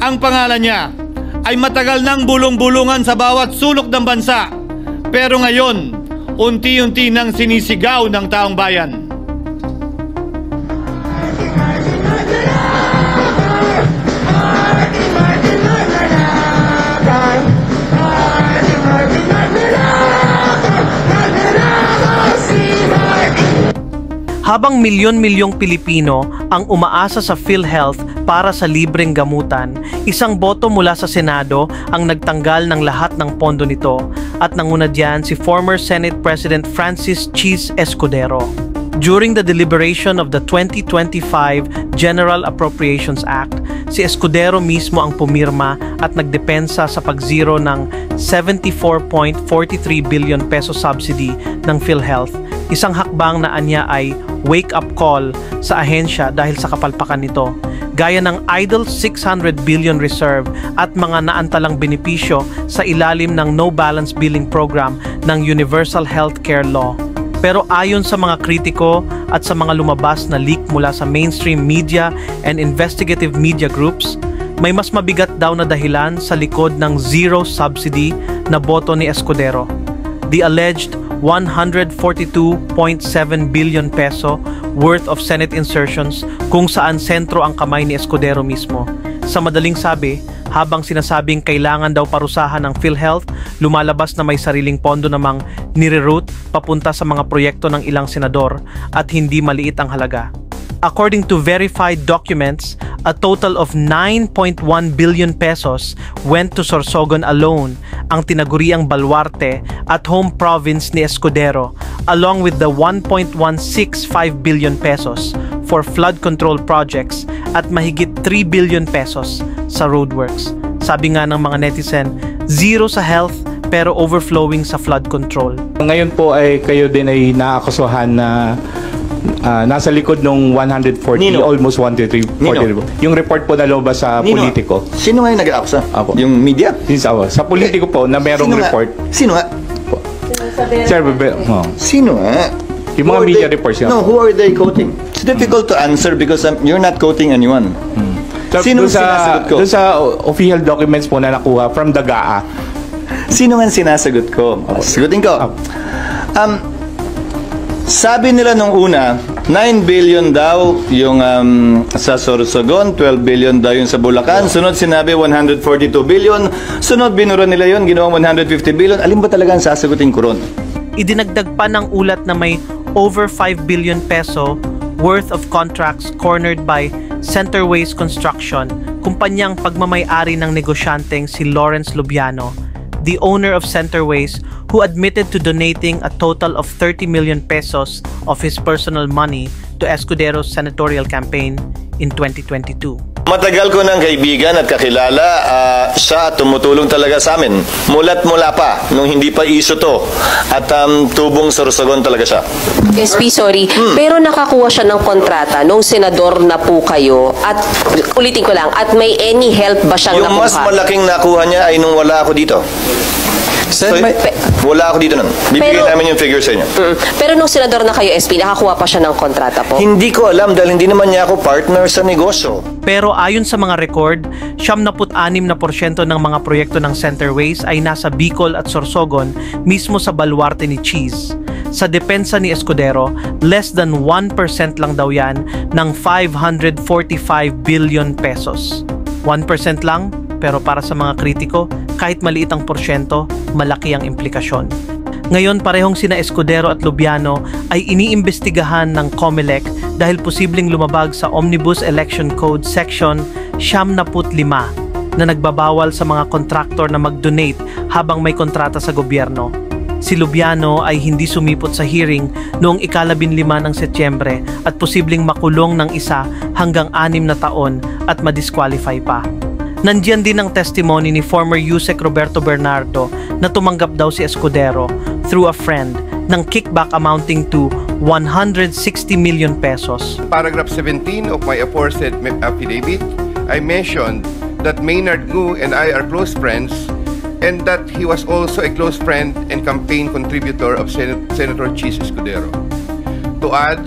Ang pangalan niya ay matagal nang bulong-bulungan sa bawat sulok ng bansa. Pero ngayon, unti-unti nang sinisigaw ng taong bayan. Habang milyon-milyong Pilipino ang umaasa sa PhilHealth para sa libreng gamutan, isang boto mula sa Senado ang nagtanggal ng lahat ng pondo nito at nanguna diyan si former Senate President Francis Cheese Escudero. During the deliberation of the 2025 General Appropriations Act, si Escudero mismo ang pumirma at nagdepensa sa pag-zero ng 74.43 billion peso subsidy ng PhilHealth, isang hakbang na anya ay wake-up call sa ahensya dahil sa kapalpakan nito, gaya ng idle 600 billion reserve at mga naantalang benepisyo sa ilalim ng no balance billing program ng Universal Healthcare Law. Pero ayon sa mga kritiko at sa mga lumabas na leak mula sa mainstream media and investigative media groups, may mas mabigat daw na dahilan sa likod ng zero subsidy na boto ni Escudero. The alleged 142.7 billion peso worth of Senate insertions kung saan sentro ang kamay ni Escudero mismo. Sa madaling sabi, habang sinasabing kailangan daw parusahan ng PhilHealth, lumalabas na may sariling pondo namang nire-route papunta sa mga proyekto ng ilang senador at hindi maliit ang halaga. According to verified documents, a total of 9.1 billion pesos went to Sorsogon alone, ang tinaguriang baluarte at home province ni Escudero, along with the 1.165 billion pesos for flood control projects at mahigit 3 billion pesos sa roadworks. Sabi nga ng mga netizen, zero sa health pero overflowing sa flood control. Ngayon po ay kayo din ay naaakusahan na nasa likod ng 140, Nino? almost 140. Yung report po na lumabas sa Nino? Politico. Sino nga yung nag-aakusa? Apo. Yung media? Sa Politico po na merong Sino nga? report. Sino nga? Sir, Sino nga? yung mga Who are media they- reports yun. No, who are they quoting? It's difficult to answer because you're not quoting anyone. Sino Doon sa, sinasagot ko? doon sa official documents po na nakuha from the GAA. Sino nga sinasagot ko? Sagutin ko. Sabi nila nung una, 9 billion daw yung sa Sorsogon, 12 billion daw yung sa Bulacan. Sunod sinabi 142 billion. Sunod binura nila yun, ginawang 150 billion. Alin ba talaga ang sasagutin ko ron? Idinagdag pa ng ulat na may over 5 billion peso worth of contracts cornered by Centerways Construction, kumpanyang pagmamay-ari ng negosyanteng si Lawrence Lubiano, the owner of Centerways, who admitted to donating a total of 30 million pesos of his personal money to Escudero's senatorial campaign in 2022. Matagal ko ng kaibigan at kakilala, siya tumutulong talaga sa amin. Mula't mula pa, nung hindi pa iso to. At tubong Sorsogon talaga siya. SP, sorry. Pero nakakuha siya ng kontrata nung senador na po kayo. At ulitin ko lang, at may any help ba siyang Yung nakuha? mas malaking nakuha niya ay nung wala ako dito. So, wala ako dito nun. Bibigyan namin yung figure sa inyo. Pero nung senador na kayo, SP, nakakuha pa siya ng kontrata po? Hindi ko alam dahil hindi naman niya ako partner sa negosyo. Pero ayon sa mga record, 76% ng mga proyekto ng Centerways ay nasa Bicol at Sorsogon, mismo sa baluarte ni Cheese. Sa depensa ni Escudero, less than 1% lang daw yan ng 545 billion pesos. 1% lang, pero para sa mga kritiko, kahit maliit ang porsyento, malaki ang implikasyon. Ngayon, parehong sina Escudero at Lubiano ay iniimbestigahan ng COMELEC dahil posibleng lumabag sa Omnibus Election Code Section 75 na nagbabawal sa mga kontraktor na mag-donate habang may kontrata sa gobyerno. Si Lubiano ay hindi sumipot sa hearing noong ika-15 ng Setyembre at posibleng makulong ng 1 hanggang 6 na taon at madisqualify pa. Nandiyan din ang testimony ni former Yusek Roberto Bernardo na tumanggap daw si Escudero through a friend ng kickback amounting to 160 million pesos. Paragraph 17 of my aforesaid affidavit, I mentioned that Maynard Ngu and I are close friends and that he was also a close friend and campaign contributor of Senator Cheese Escudero. To add,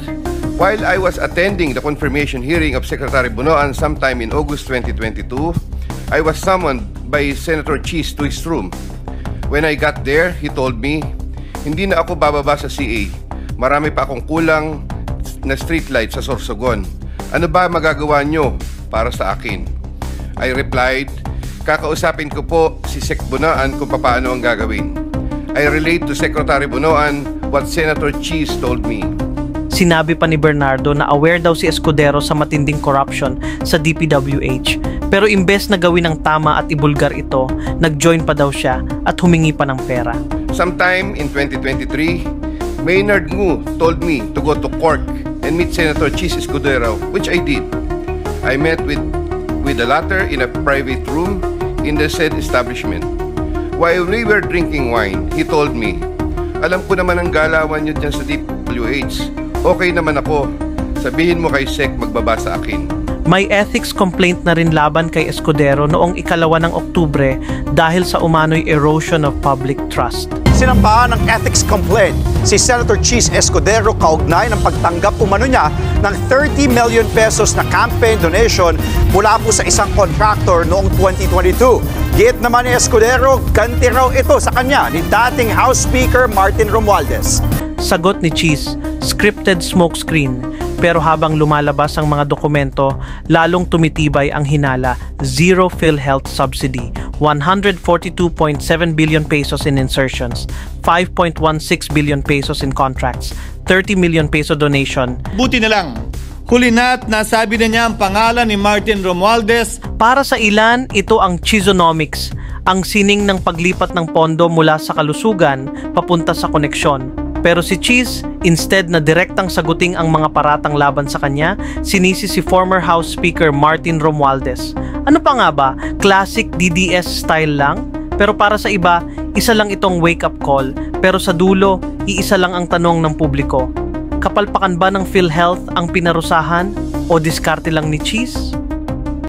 while I was attending the confirmation hearing of Secretary Bunoan sometime in August 2022, I was summoned by Senator Cheese to his room. When I got there, he told me, hindi na ako bababa sa CA. Marami pa akong kulang na streetlight sa Sorsogon. Ano ba magagawa nyo para sa akin? I replied, kakausapin ko po si Sec Bunoan kung paano ang gagawin. I relate to Secretary Bunoan what Senator Cheese told me. Sinabi pa ni Bernardo na aware daw si Escudero sa matinding corruption sa DPWH. Pero imbes na gawin ang tama at ibulgar ito, nag-join pa daw siya at humingi pa ng pera. Sometime in 2023, Maynard Ngu told me to go to Cork and meet Senator Cheese Escudero, which I did. I met with the latter in a private room in the said establishment. While we were drinking wine, he told me, alam ko naman ang galawan nyo dyan sa DPWH. Okay naman ako. Sabihin mo kay Sec magbaba sa akin. May ethics complaint na rin laban kay Escudero noong 2 ng Oktubre dahil sa umano'y erosion of public trust. Sinampahan ng ethics complaint si Senator Cheese Escudero kaugnay ng pagtanggap umano niya ng 30 million pesos na campaign donation mula po sa isang contractor noong 2022. Giit naman ni Escudero, ganti raw ito sa kanya ni dating House Speaker Martin Romualdez. Sagot ni Cheese, scripted smokescreen. Pero habang lumalabas ang mga dokumento, lalong tumitibay ang hinala. Zero PhilHealth subsidy, 142.7 billion pesos in insertions, 5.16 billion pesos in contracts, 30 million peso donation. Buti na lang, huli na't nasabi na niya ang pangalan ni Martin Romualdez. Para sa ilan, ito ang Cheeseonomics, ang sining ng paglipat ng pondo mula sa kalusugan papunta sa koneksyon. Pero si Cheese, instead na direktang saguting ang mga paratang laban sa kanya, sinisi si former House Speaker Martin Romualdez. Ano pa nga ba? Classic DDS style lang? Pero para sa iba, isa lang itong wake-up call. Pero sa dulo, iisa lang ang tanong ng publiko. Kapalpakan ba ng PhilHealth ang pinarusahan o diskarte lang ni Cheese?